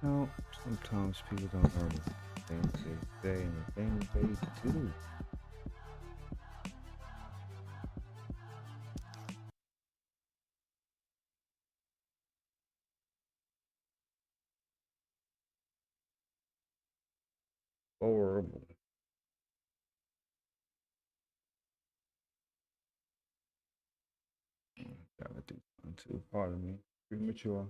know, sometimes people don't know the things they say and the things they do. Horrible. Gotta do something too. Pardon me. Premature.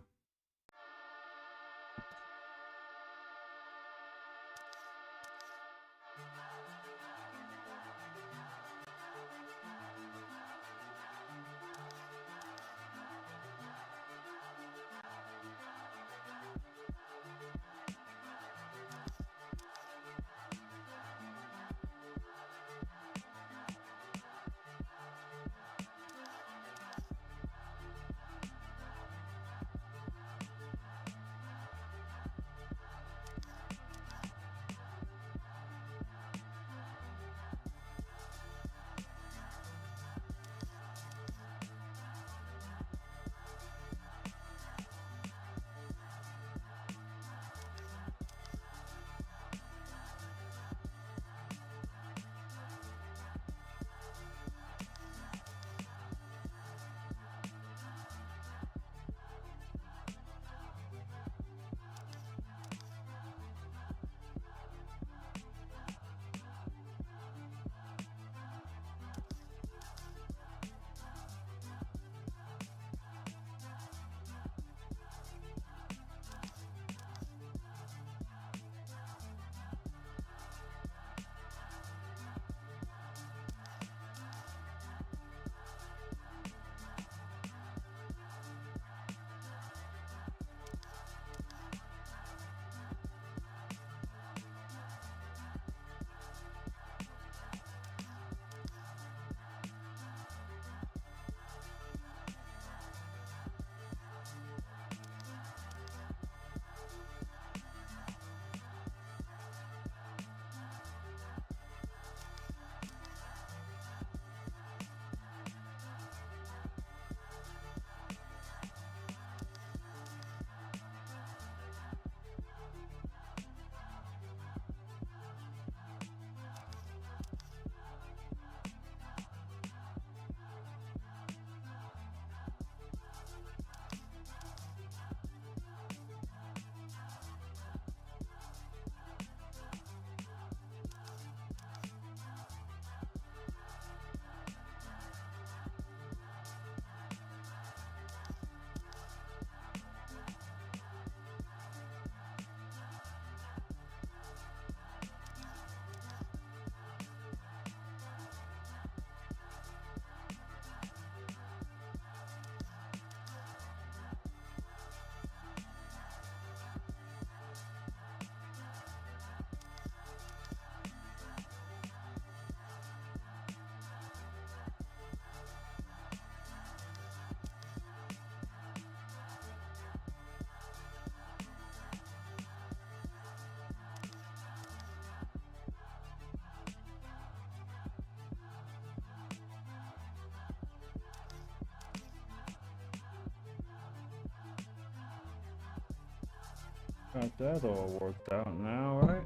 Got that all worked out now, right?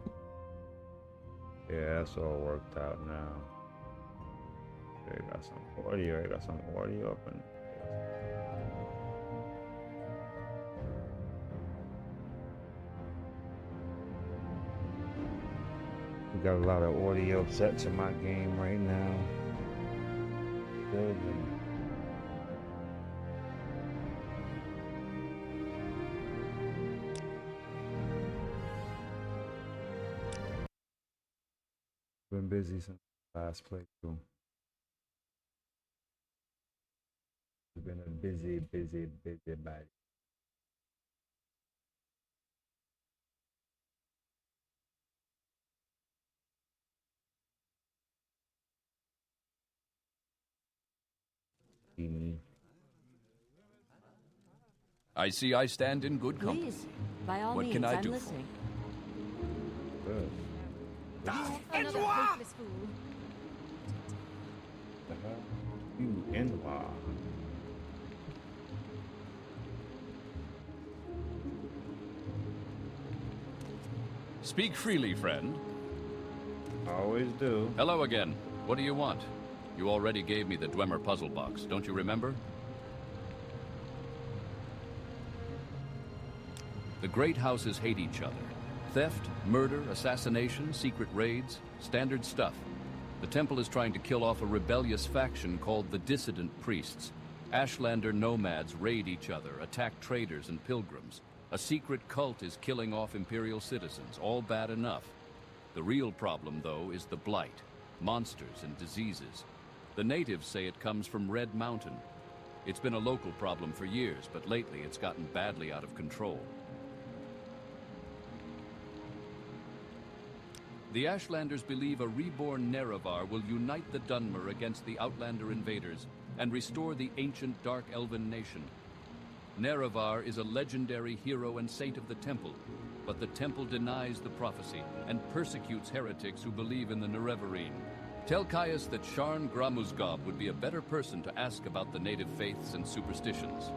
Yeah, that's all worked out now. They got some audio. They got some audio up and we got a lot of audio set to my game right now. Building. Been busy since last playthrough. It's been a busy body. I see I stand in good company. Please, by all What means, can I I'm do for listening. Good. Another hopeless fool. The hell? You Enwa. Speak freely, friend. Always do. Hello again. What do you want? You already gave me the Dwemer puzzle box, don't you remember? The great houses hate each other. Theft, murder, assassination, secret raids, standard stuff. The temple is trying to kill off a rebellious faction called the Dissident Priests. Ashlander nomads raid each other, attack traders and pilgrims. A secret cult is killing off Imperial citizens, all bad enough. The real problem, though, is the blight, monsters and diseases. The natives say it comes from Red Mountain. It's been a local problem for years, but lately it's gotten badly out of control. The Ashlanders believe a reborn Nerevar will unite the Dunmer against the Outlander invaders and restore the ancient Dark Elven nation. Nerevar is a legendary hero and saint of the Temple, but the Temple denies the prophecy and persecutes heretics who believe in the Nerevarine. Tell Caius that Sharn Gramuzgob would be a better person to ask about the native faiths and superstitions.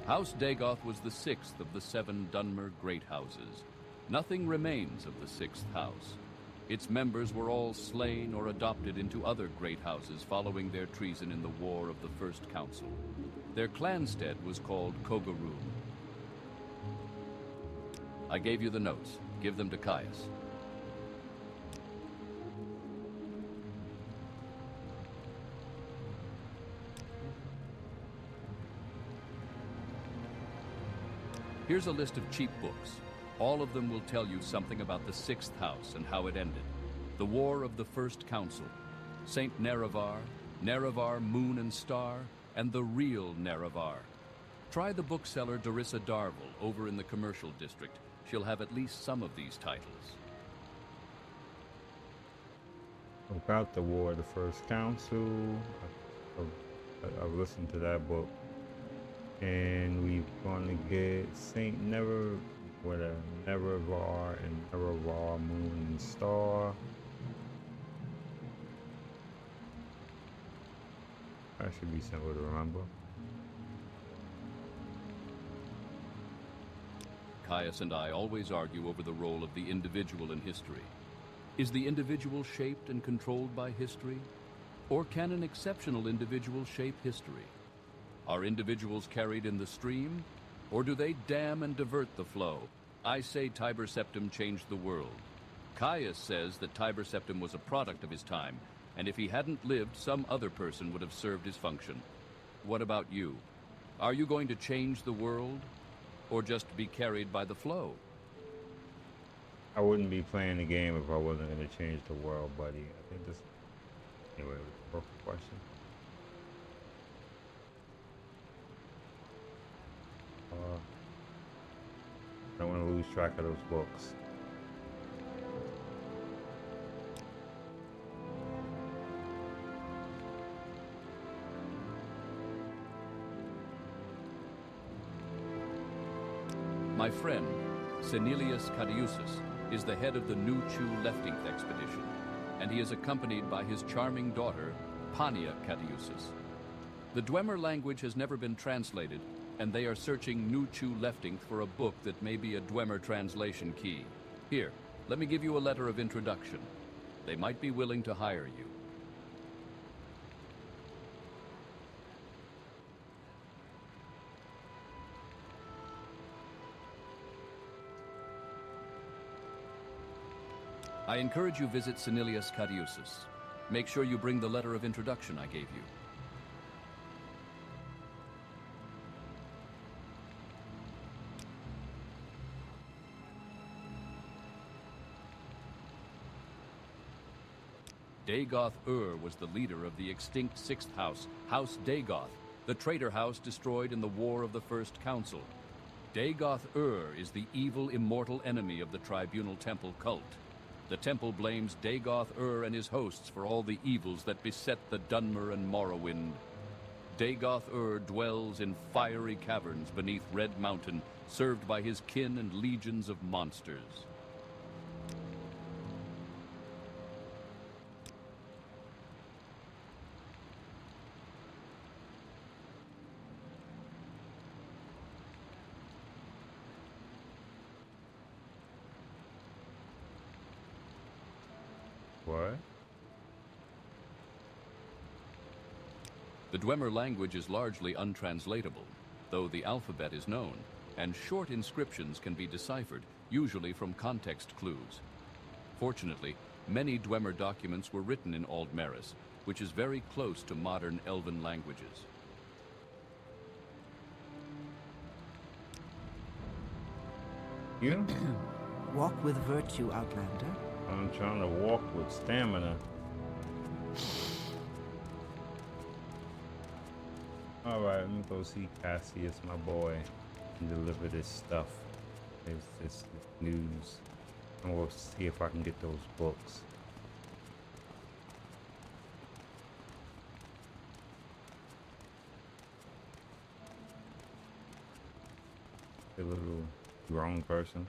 House Dagoth was the sixth of the 7 Dunmer Great Houses. Nothing remains of the sixth house. Its members were all slain or adopted into other great houses following their treason in the War of the First Council. Their clanstead was called Kogaroon. I gave you the notes. Give them to Caius. Here's a list of cheap books. All of them will tell you something about the Sixth House and how it ended. The War of the First Council, Saint Nerevar, Nerevar Moon and Star, and the real Nerevar. Try the bookseller Dorissa Darvel over in the commercial district. She'll have at least some of these titles. About the War of the First Council. I've listened to that book. And we're going to get Saint Nerevar and Nerevar Moon and Star. That should be simple to remember. Caius and I always argue over the role of the individual in history. Is the individual shaped and controlled by history? Or can an exceptional individual shape history? Are individuals carried in the stream? Or do they dam and divert the flow? I say Tiber Septim changed the world. Caius says that Tiber Septim was a product of his time, and if he hadn't lived, some other person would have served his function. What about you? Are you going to change the world? Or just be carried by the flow? I wouldn't be playing the game if I wasn't going to change the world, buddy. I think this... Anyway, perfect question. I don't want to lose track of those books. My friend, Senilius Cadiusus, is the head of the Nu Chu Leftinth expedition, and he is accompanied by his charming daughter, Pania Cadiusus. The Dwemer language has never been translated, and they are searching Nu Chu Leftinth for a book that may be a Dwemer translation key. Here, let me give you a letter of introduction. They might be willing to hire you. I encourage you visit Senilius Cadiusus. Make sure you bring the letter of introduction I gave you. Dagoth was the leader of the extinct Sixth House, House Dagoth, the traitor house destroyed in the War of the First Council. Dagoth is the evil, immortal enemy of the Tribunal Temple cult. The temple blames Dagoth-Ur and his hosts for all the evils that beset the Dunmer and Morrowind. Dagoth-Ur dwells in fiery caverns beneath Red Mountain, served by his kin and legions of monsters. What? The Dwemer language is largely untranslatable, though the alphabet is known, and short inscriptions can be deciphered, usually from context clues. Fortunately, many Dwemer documents were written in Aldmeris, which is very close to modern Elven languages. You? Walk with virtue, Outlander. I'm trying to walk with stamina. Alright, let me go see Cassius, my boy, and deliver this stuff. This news. I'm gonna see if I can get those books. A little grown person.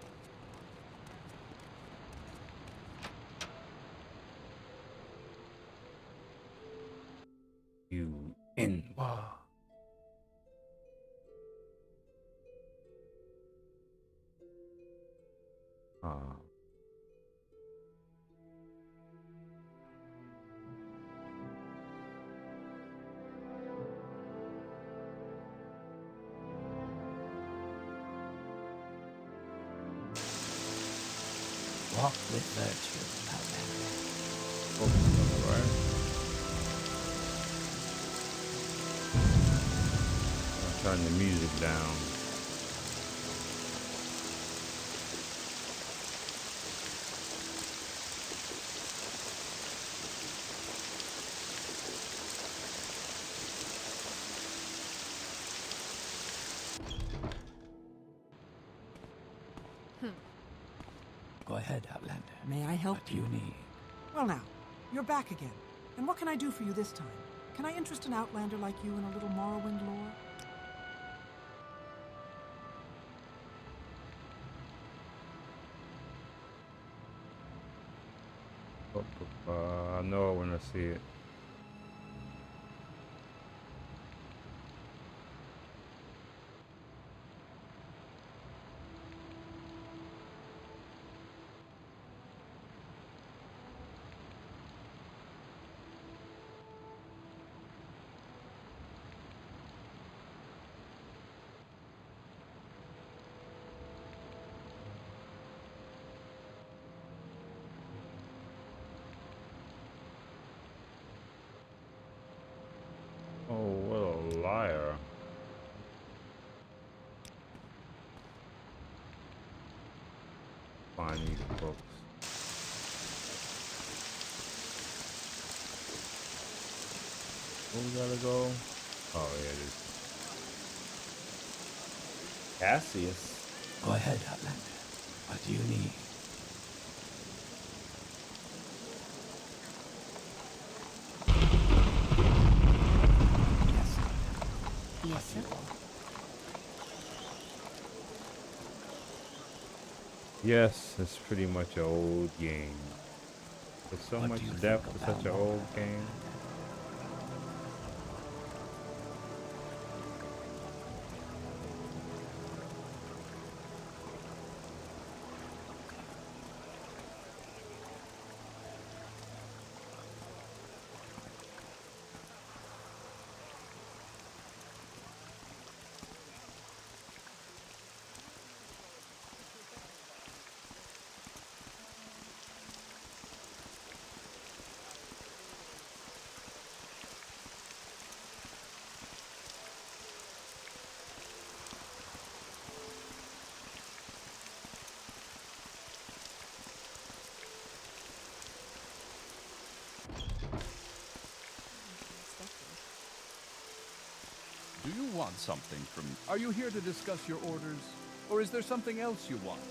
You Inwa. Walk with virtue, Outlander. Alright. I'm turning the music down. Go ahead, Outlander. May I help What do you need? Well now, you're back again. And what can I do for you this time? Can I interest an outlander like you in a little Morrowind lore? I know it when I see it. Oh, what a liar. Find these books. Where we gotta go? Oh, yeah, it is. Cassius. Go ahead, Outlander. What do you need? Yes, sir. Yes, it's pretty much an old game. There's so What much do you depth think to such an about old game. Do you want something from... Are you here to discuss your orders? Or is there something else you want?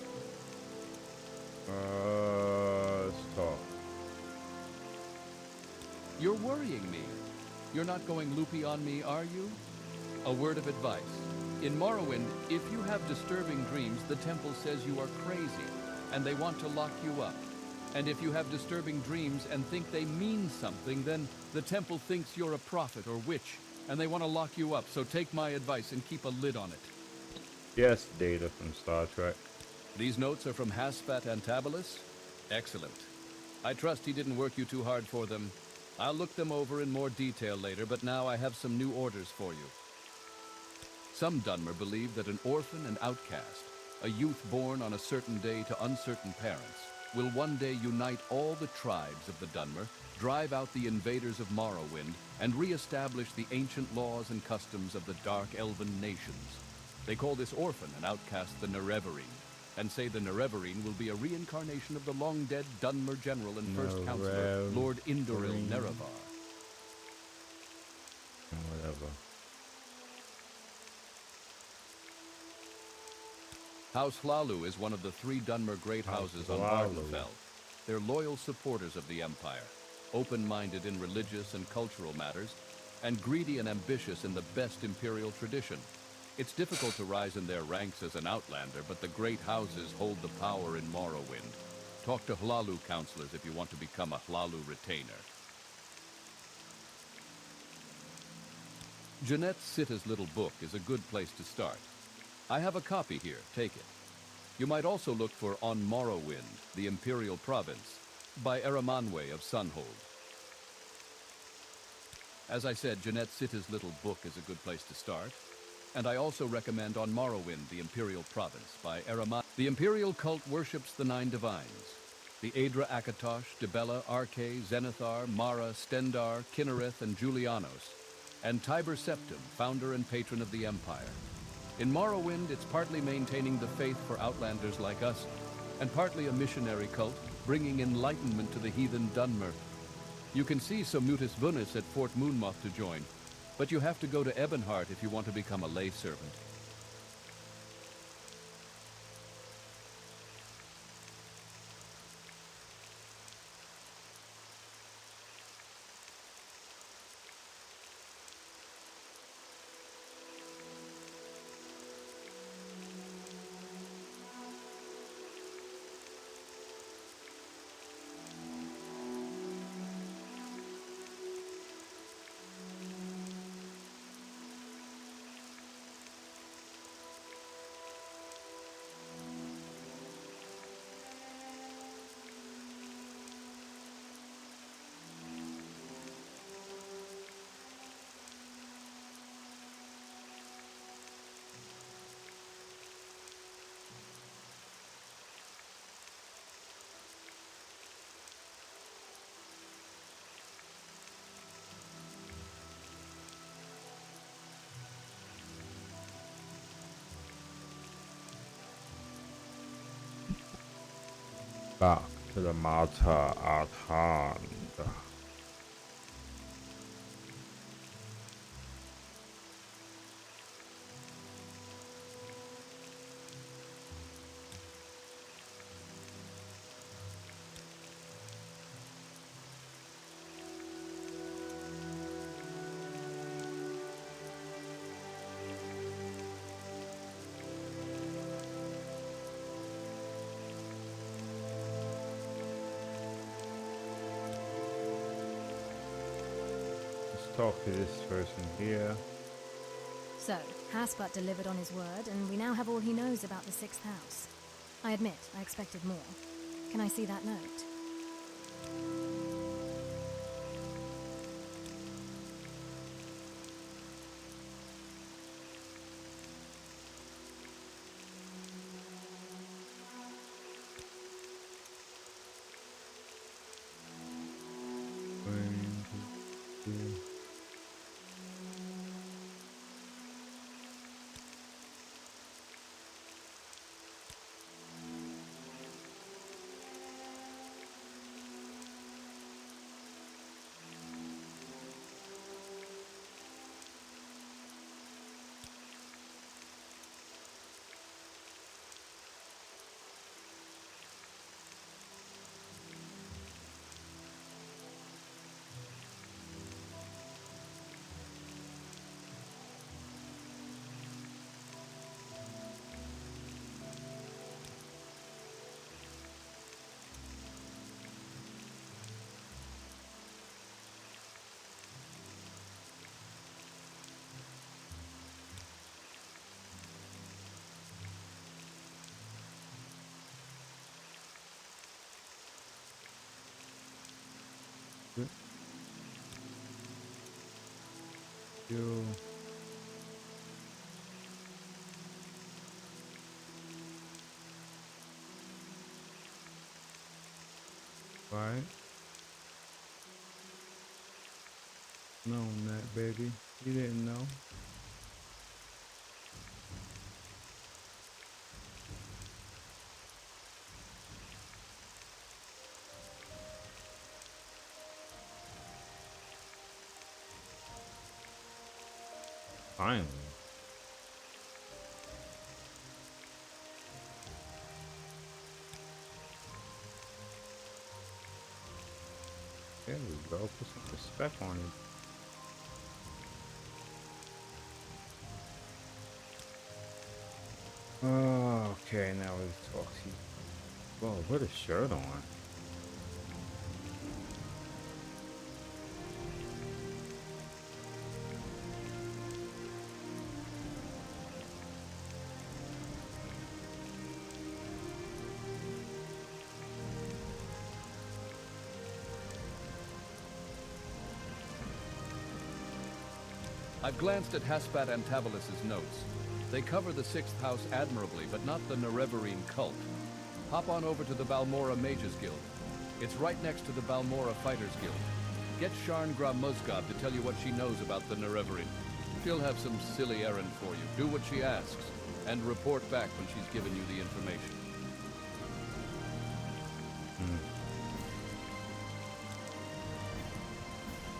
talk. You're worrying me. You're not going loopy on me, are you? A word of advice. In Morrowind, if you have disturbing dreams, the temple says you are crazy, and they want to lock you up. And if you have disturbing dreams and think they mean something, then the temple thinks you're a prophet or witch, and they want to lock you up. So take my advice and keep a lid on it. Yes, Data from Star Trek. These notes are from Haspat Antabolus? Excellent. I trust he didn't work you too hard for them. I'll look them over in more detail later, but now I have some new orders for you. Some Dunmer believe that an orphan and outcast, a youth born on a certain day to uncertain parents, will one day unite all the tribes of the Dunmer, drive out the invaders of Morrowind, and re-establish the ancient laws and customs of the Dark Elven nations. They call this orphan and outcast the Nerevarine, and say the Nerevarine will be a reincarnation of the long-dead Dunmer general and first counselor, Lord Indoril Nerevar. Whatever. House Hlalu is one of the 3 Dunmer great houses on Vvardenfell. They're loyal supporters of the Empire, open-minded in religious and cultural matters, and greedy and ambitious in the best Imperial tradition. It's difficult to rise in their ranks as an outlander, but the great houses hold the power in Morrowind. Talk to Hlalu counselors if you want to become a Hlalu retainer. Jeanette Sitta's little book is a good place to start. I have a copy here, take it. You might also look for On Morrowind, the Imperial Province, by Eramanwe of Sunhold. As I said, Jeanette Sitta's little book is a good place to start. And I also recommend On Morrowind, the Imperial Province, by Eramanwe. The Imperial cult worships the 9 divines. The Aedra Akatosh, Dibella, Arkay, Zenithar, Mara, Stendarr, Kynareth, and Julianos, and Tiber Septim, founder and patron of the Empire. In Morrowind, it's partly maintaining the faith for outlanders like us, and partly a missionary cult, bringing enlightenment to the heathen Dunmer. You can see Somutus Vunis at Fort Moonmoth to join, but you have to go to Ebonheart if you want to become a lay servant. Back to the matter at hand. Talk to this person here. So, Haspat delivered on his word, and we now have all he knows about the 6th house. I admit, I expected more. Can I see that note? You. Right. Known that, baby. You didn't know. Finally. There we go. Put some respect on it. Okay, now we talk to you. Whoa, put a shirt on. I've glanced at Haspat Antavolus's notes. They cover the Sixth House admirably, but not the Nerevarine cult. Hop on over to the Balmora Mages Guild. It's right next to the Balmora Fighters Guild. Get Sharn Gra Musgab to tell you what she knows about the Nerevarine. She'll have some silly errand for you. Do what she asks, and report back when she's given you the information.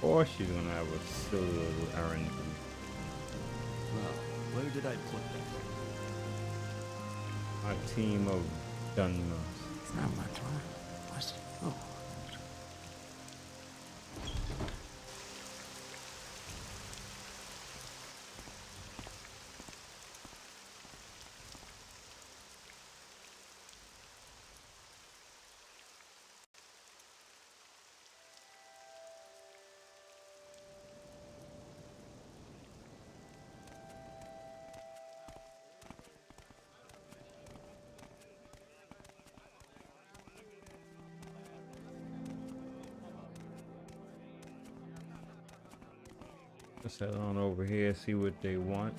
Or she's gonna have a silly little errand. Well, where did I put that? A team of Dunmas. It's not much, right? What's it? Oh. Let's head on over here, see what they want.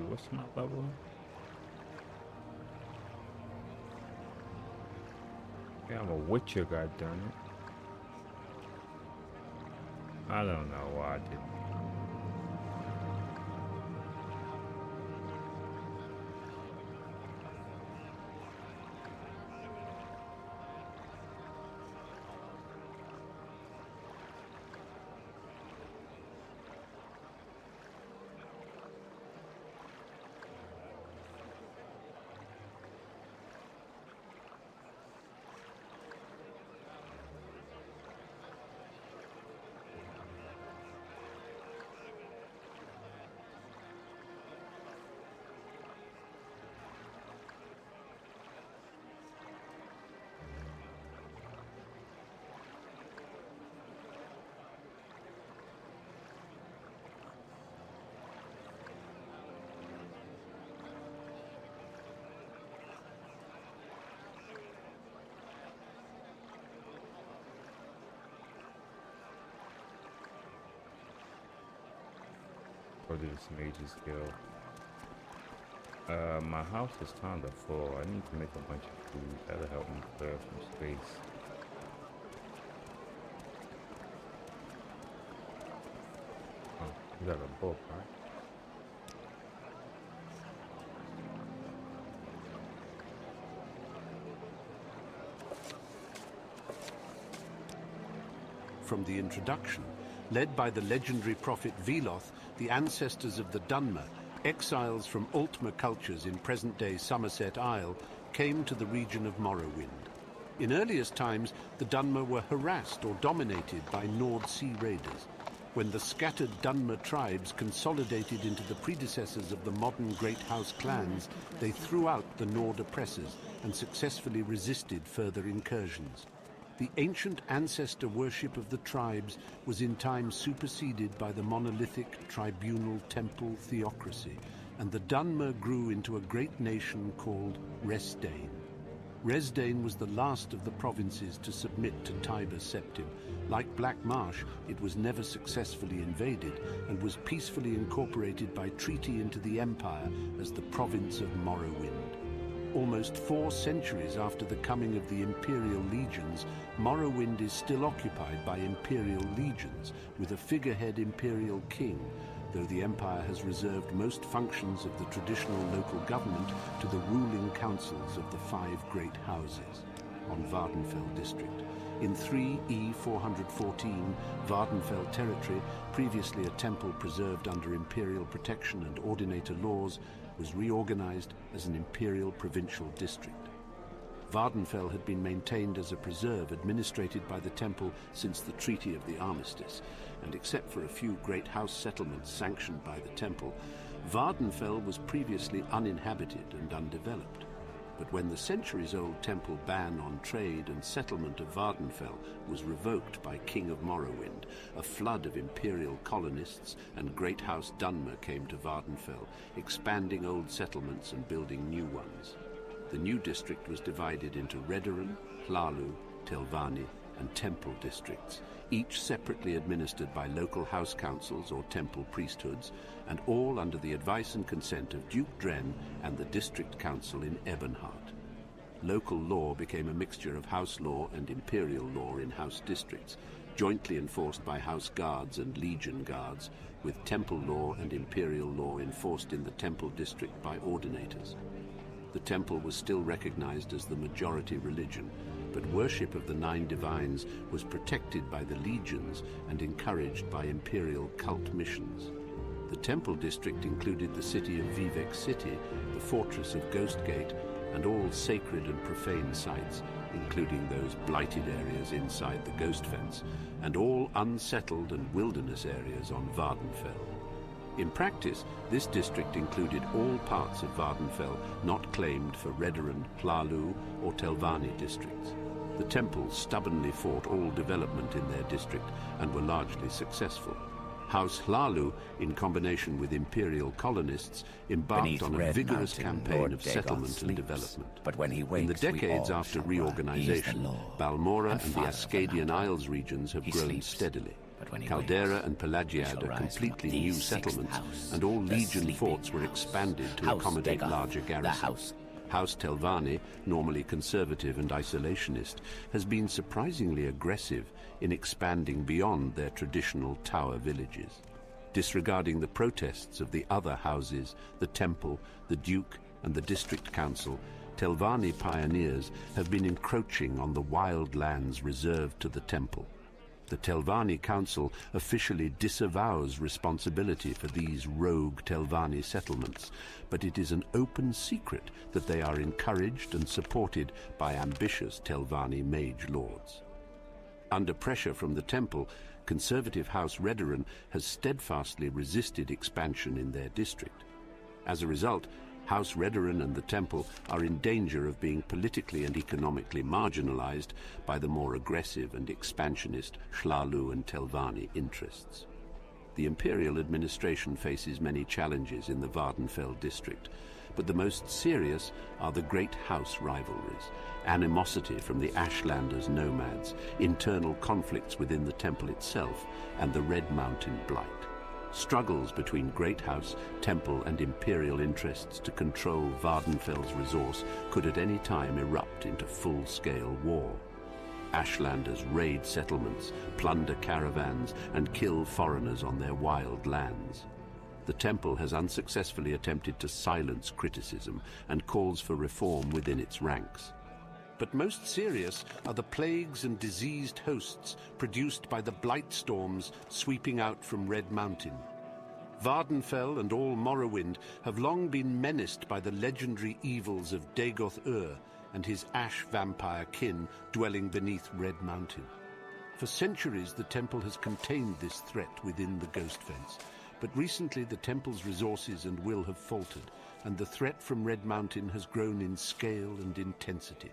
What's my level? Yeah, I'm a Witcher, goddammit. I don't know why I did. Go to this Mages Guild. My house is kinda full. I need to make a bunch of food. That'll help me clear some space. Oh, you got a book, right? From the introduction, led by the legendary prophet Veloth, the ancestors of the Dunmer Exiles from Altmer cultures in present-day Somerset Isle came to the region of Morrowind. In earliest times, the Dunmer were harassed or dominated by Nord Sea raiders. When the scattered Dunmer tribes consolidated into the predecessors of the modern Great House clans, they threw out the Nord oppressors and successfully resisted further incursions. The ancient ancestor worship of the tribes was in time superseded by the monolithic tribunal temple theocracy, and the Dunmer grew into a great nation called Resdayn. Resdayn was the last of the provinces to submit to Tiber Septim. Like Black Marsh, it was never successfully invaded and was peacefully incorporated by treaty into the empire as the province of Morrowind. Almost 4 centuries after the coming of the Imperial Legions, Morrowind is still occupied by Imperial Legions, with a figurehead Imperial King, though the Empire has reserved most functions of the traditional local government to the ruling councils of the 5 great houses on Vardenfell district. In 3E414, Vardenfell territory, previously a temple preserved under Imperial protection and Ordinator laws, was reorganized as an Imperial provincial district. Vardenfell had been maintained as a preserve administrated by the temple since the Treaty of the Armistice, and except for a few great house settlements sanctioned by the temple, Vardenfell was previously uninhabited and undeveloped. But when the centuries-old temple ban on trade and settlement of Vardenfell was revoked by King of Morrowind, a flood of Imperial colonists and Great House Dunmer came to Vardenfell, expanding old settlements and building new ones. The new district was divided into Redoran, Hlalu, Telvanni, and Temple districts, each separately administered by local house councils or temple priesthoods, and all under the advice and consent of Duke Dren and the district council in Ebonheart. Local law became a mixture of house law and imperial law in house districts, jointly enforced by house guards and legion guards, with temple law and imperial law enforced in the temple district by ordinators. The temple was still recognized as the majority religion, but worship of the 9 divines was protected by the legions and encouraged by imperial cult missions. The temple district included the city of Vivec City, the fortress of Ghostgate, and all sacred and profane sites, including those blighted areas inside the Ghost Fence, and all unsettled and wilderness areas on Vardenfell. In practice, this district included all parts of Vardenfell not claimed for Redoran, Hlalu, or Telvanni districts. The temples stubbornly fought all development in their district and were largely successful. House Hlalu, in combination with imperial colonists, embarked on a vigorous campaign of settlement and development. But when he wakes, in the decades after reorganization, Balmora and the Ascadian Isles regions have grown steadily. Caldera and Pelagiad are completely new settlements, and all legion forts were expanded to accommodate larger garrisons. House Telvanni, normally conservative and isolationist, has been surprisingly aggressive in expanding beyond their traditional tower villages. Disregarding the protests of the other houses, the temple, the duke, and the district council, Telvanni pioneers have been encroaching on the wild lands reserved to the temple. The Telvanni Council officially disavows responsibility for these rogue Telvanni settlements, but it is an open secret that they are encouraged and supported by ambitious Telvanni mage lords. Under pressure from the temple, conservative House Redoran has steadfastly resisted expansion in their district. As a result, House Redoran and the temple are in danger of being politically and economically marginalized by the more aggressive and expansionist Hlalu and Telvanni interests. The imperial administration faces many challenges in the Vardenfell district, but the most serious are the great house rivalries, animosity from the Ashlanders nomads, internal conflicts within the temple itself, and the Red Mountain Blight. Struggles between Great House, Temple, and Imperial interests to control Vardenfell's resource could at any time erupt into full-scale war. Ashlanders raid settlements, plunder caravans, and kill foreigners on their wild lands. The Temple has unsuccessfully attempted to silence criticism and calls for reform within its ranks. But most serious are the plagues and diseased hosts produced by the blight storms sweeping out from Red Mountain. Vardenfell and all Morrowind have long been menaced by the legendary evils of Dagoth-Ur and his ash vampire kin dwelling beneath Red Mountain. For centuries, the temple has contained this threat within the Ghost Fence, but recently the temple's resources and will have faltered, and the threat from Red Mountain has grown in scale and intensity.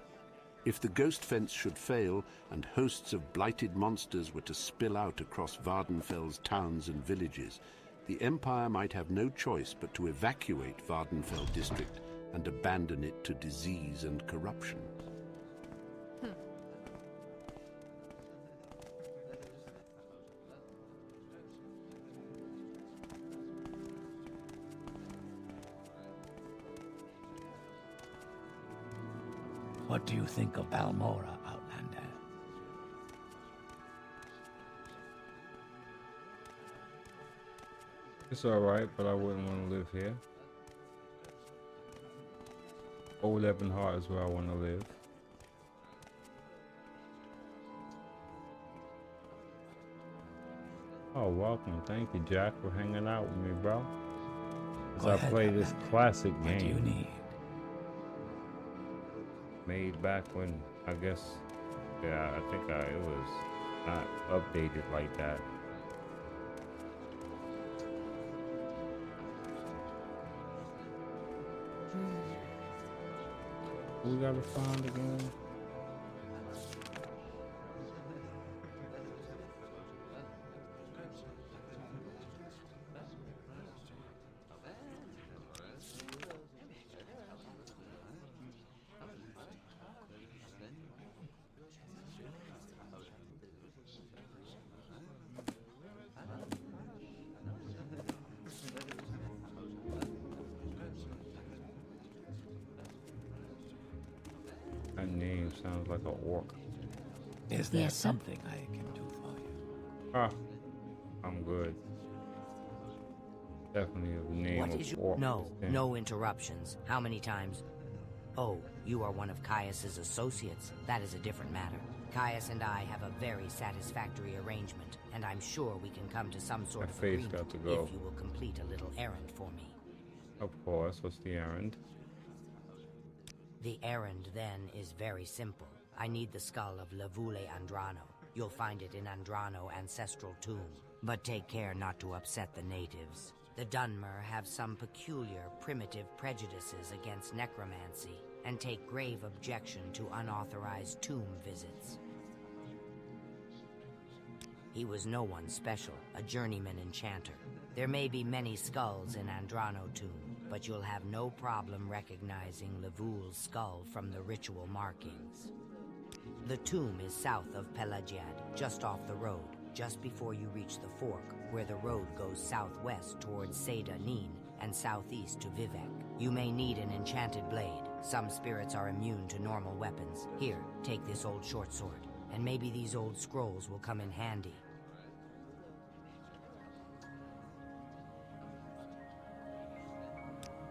If the Ghost Fence should fail, and hosts of blighted monsters were to spill out across Vardenfell's towns and villages, the Empire might have no choice but to evacuate Vardenfell district and abandon it to disease and corruption. What do you think of Balmora, Outlander? It's alright, but I wouldn't want to live here. Old Ebonheart is where I want to live. Oh, welcome. Thank you, Jack, for hanging out with me, bro. As I play this classic game. What do you need? Made back when, I guess, yeah, I think it was not updated like that. We gotta find again. That name sounds like an orc. Is there Yes, sir? something I can do for you? Ah, I'm good. Definitely a name What of is your... orc. No, Yeah. no interruptions. How many times? Oh, you are one of Caius's associates. That is a different matter. Caius and I have a very satisfactory arrangement, and I'm sure we can come to some sort That of face agreement got to go. if you will complete a little errand for me. Of course, what's the errand? The errand, then, is very simple. I need the skull of Lavule Andrano. You'll find it in Andrano Ancestral Tomb. But take care not to upset the natives. The Dunmer have some peculiar, primitive prejudices against necromancy, and take grave objection to unauthorized tomb visits. He was no one special, a journeyman enchanter. There may be many skulls in Andrano Tomb, but you'll have no problem recognizing Lavul's skull from the ritual markings. The tomb is south of Pelagiad, just off the road, just before you reach the fork, where the road goes southwest towards Seda Neen and southeast to Vivek. You may need an enchanted blade. Some spirits are immune to normal weapons. Here, take this old short sword, and maybe these old scrolls will come in handy.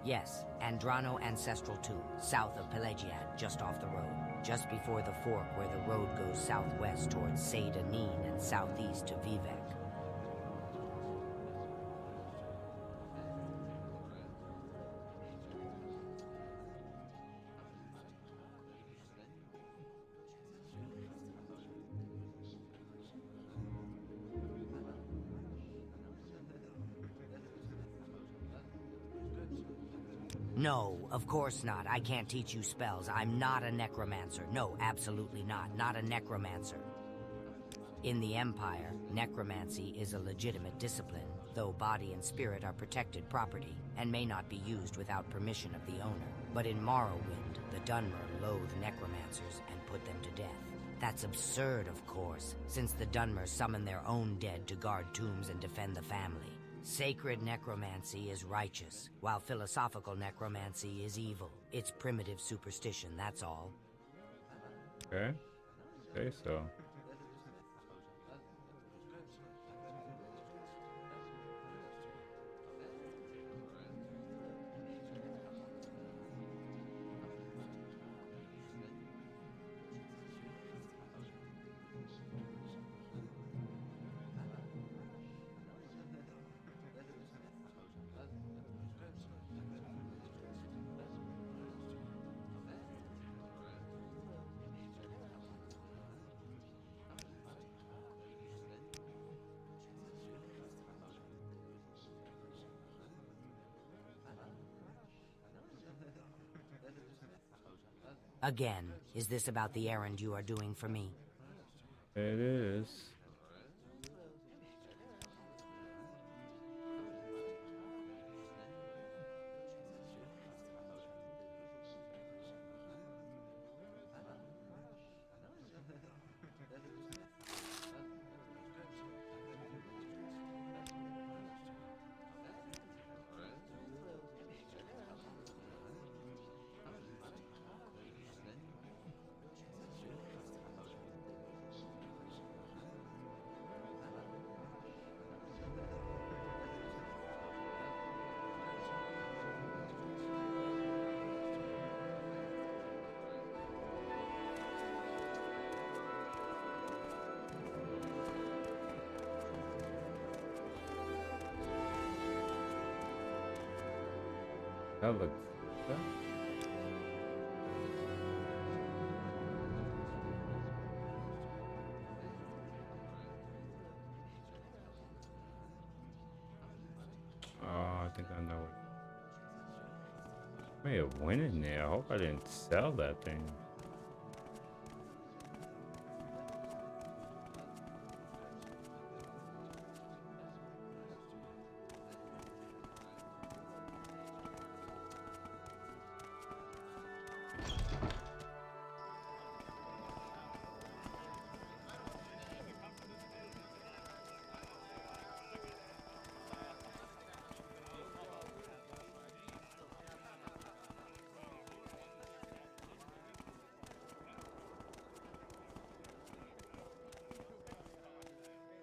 Yes, Andrano Ancestral Tomb, south of Pelagiad, just off the road. Just before the fork where the road goes southwest towards Seda Neen and southeast to Vivek. No, of course not. I can't teach you spells. I'm not a necromancer. No, absolutely not. Not a necromancer. In the Empire, necromancy is a legitimate discipline, though body and spirit are protected property, and may not be used without permission of the owner. But in Morrowind, the Dunmer loathe necromancers and put them to death. That's absurd, of course, since the Dunmer summon their own dead to guard tombs and defend the family. Sacred necromancy is righteous, while philosophical necromancy is evil. It's primitive superstition, that's all. Okay. Say so. Again, is this about the errand you are doing for me? It is. That looks good. Oh, I think I know it. May have went in there. I hope I didn't sell that thing.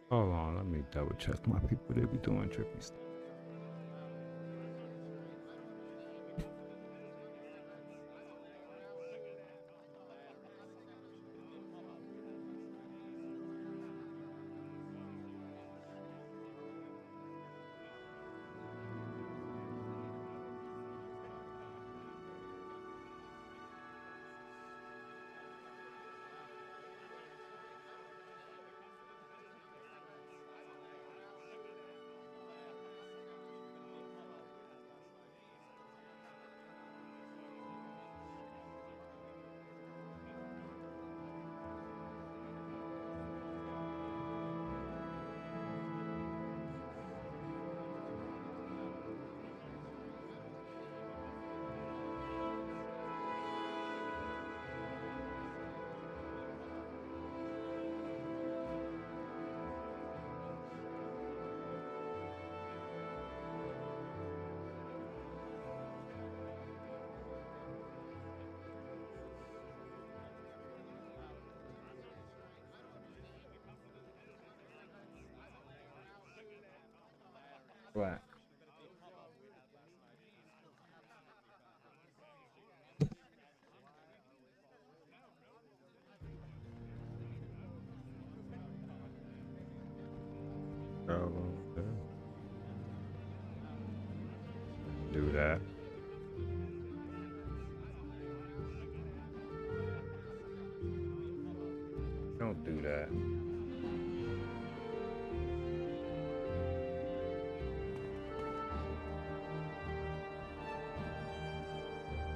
Hold on, let me double check my people. They be doing trippy stuff. Black. Oh, okay. Do that. Don't do that.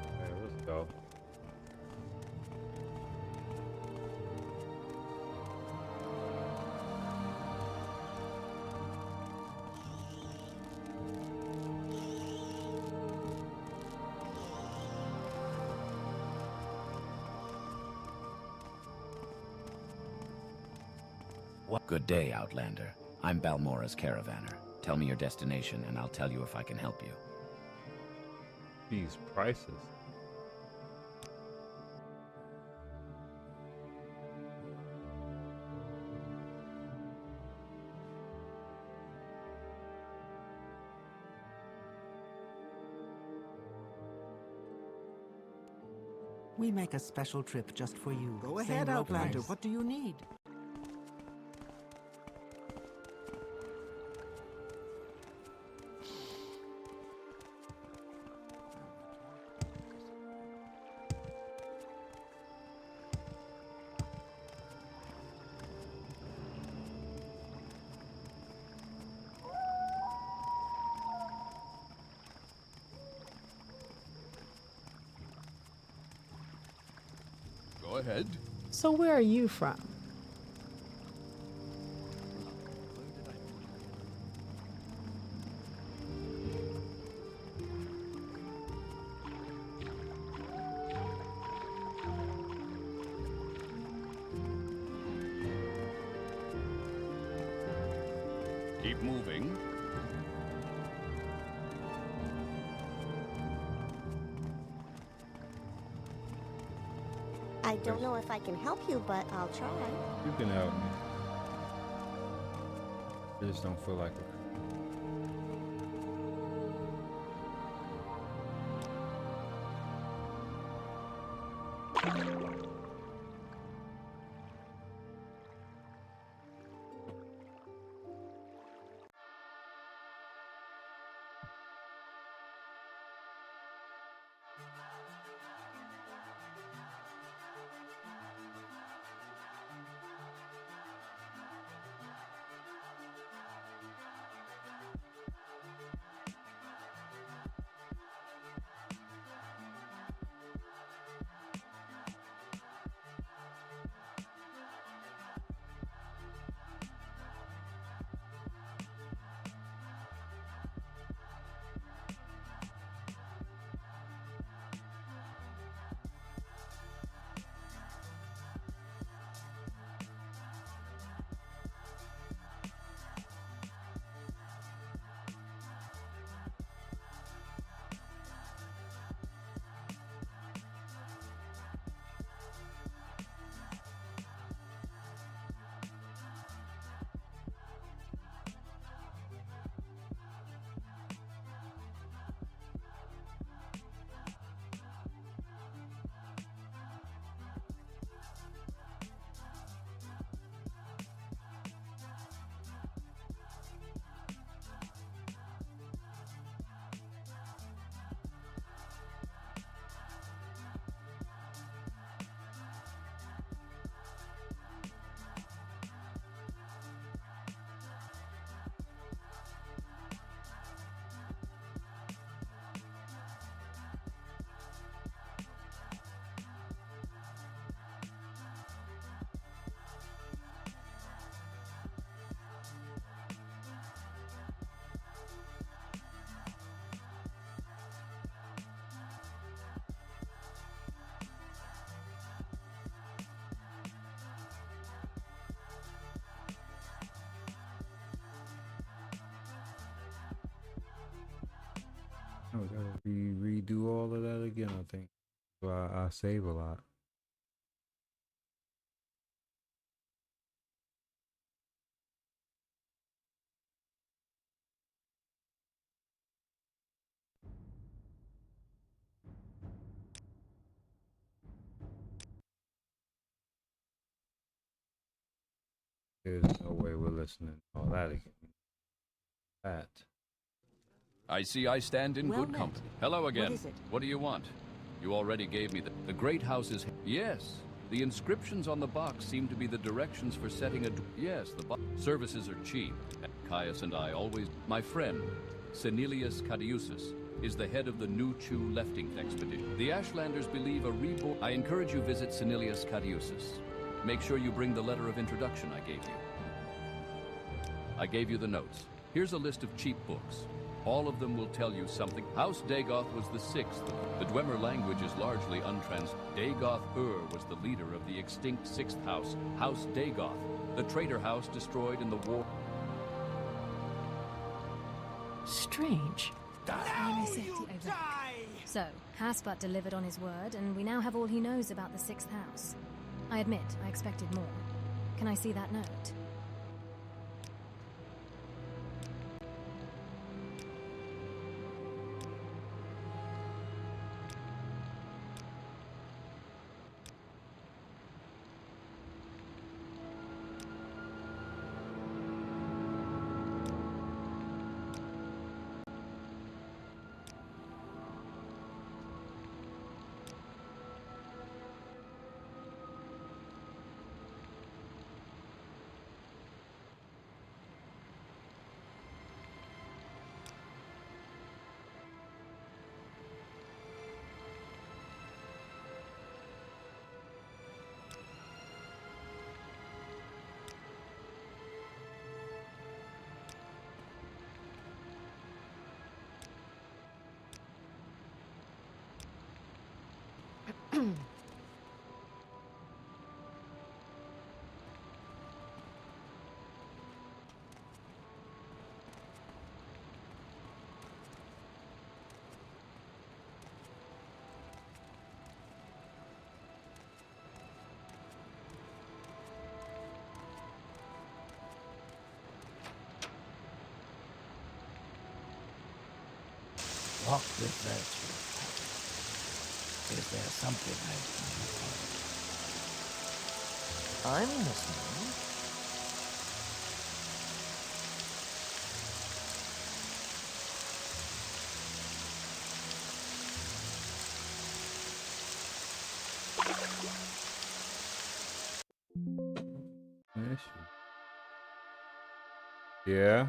Okay, let's go. Good day, Outlander. I'm Balmora's caravaner. Tell me your destination, and I'll tell you if I can help you. These prices. We make a special trip just for you. Go Same ahead, rope Outlander. price. What do you need? Go ahead. So where are you from? Keep moving. I don't know if I can help you, but I'll try. You can help me. I just don't feel like it. I would have to redo all of that again, I think. So I save a lot. There's no way we're listening to all that again. That. I see I stand in Well good met. company. Hello again. What is it? What do you want? You already gave me the great house's... Yes. The inscriptions on the box seem to be the directions for setting a... Yes, the box. Services are cheap. Caius and I always... My friend, Senelius Cadiusus, is the head of the New Chu lefting expedition. The Ashlanders believe a reborn... I encourage you visit Senelius Cadiusus. Make sure you bring the letter of introduction I gave you. I gave you the notes. Here's a list of cheap books. All of them will tell you something. House Dagoth was the sixth. The Dwemer language is largely untrans. Dagoth-Ur was the leader of the extinct sixth house, House Dagoth, the traitor house destroyed in the war. Strange. So, Hasput delivered on his word, and we now have all he knows about the sixth house. I admit, I expected more. Can I see that note? Walk with virtue. Is there something I can do? I'm listening. Yeah.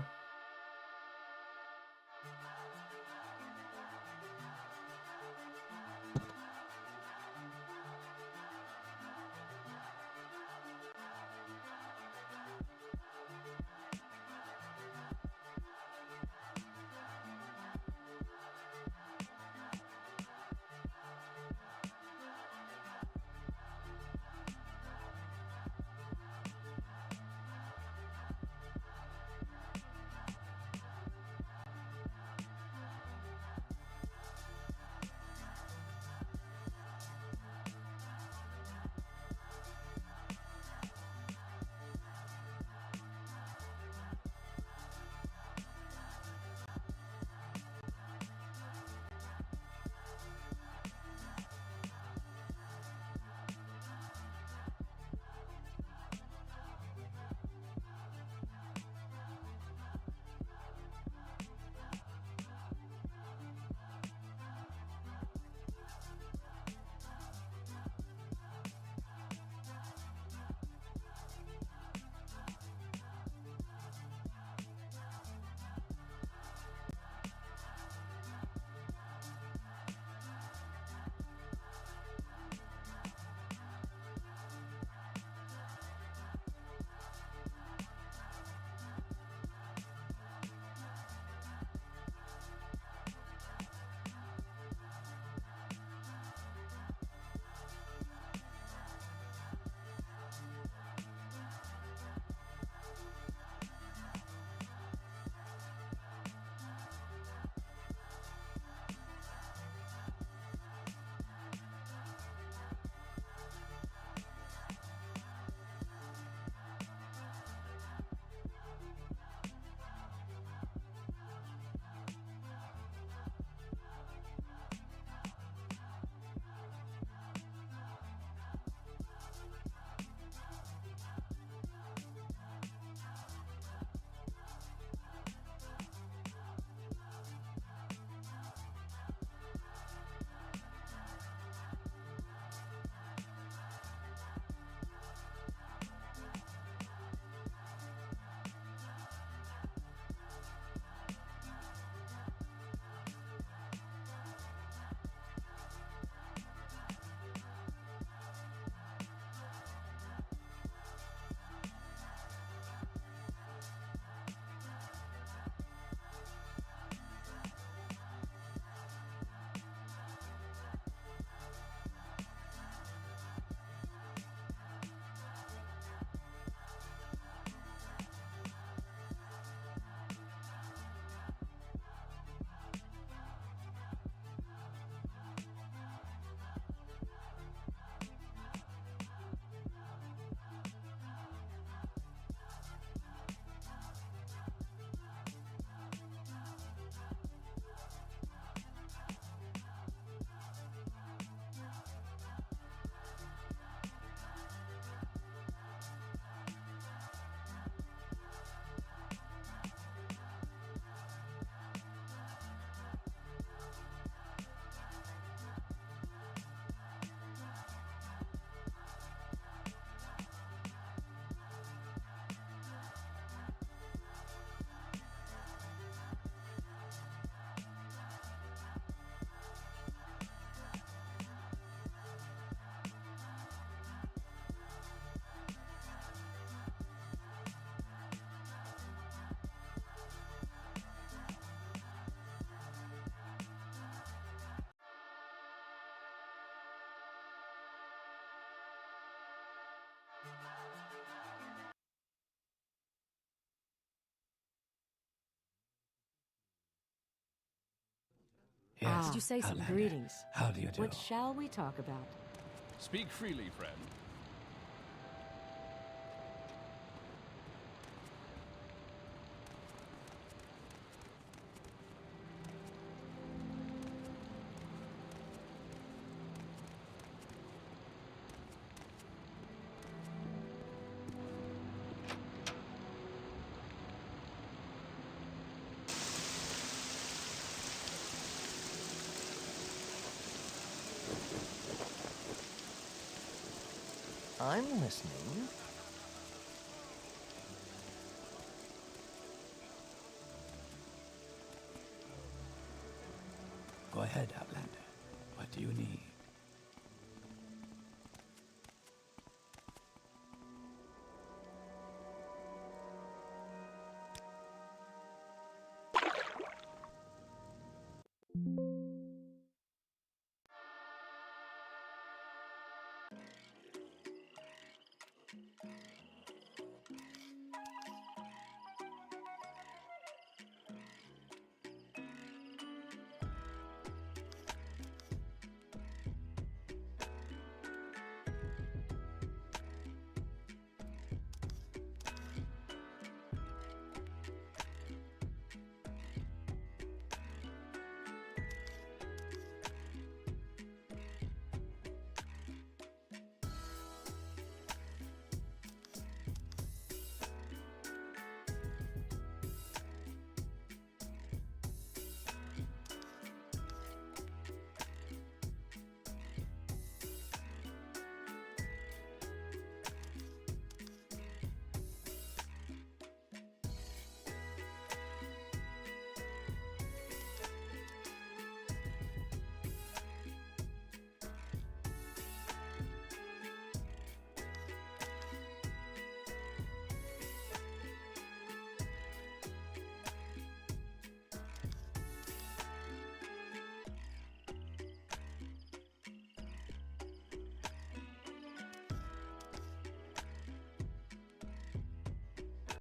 Yes. Did you say some Outlander. greetings? How do you do? What shall we talk about? Speak freely, friend. I'm listening. Go ahead, Outlander. What do you need?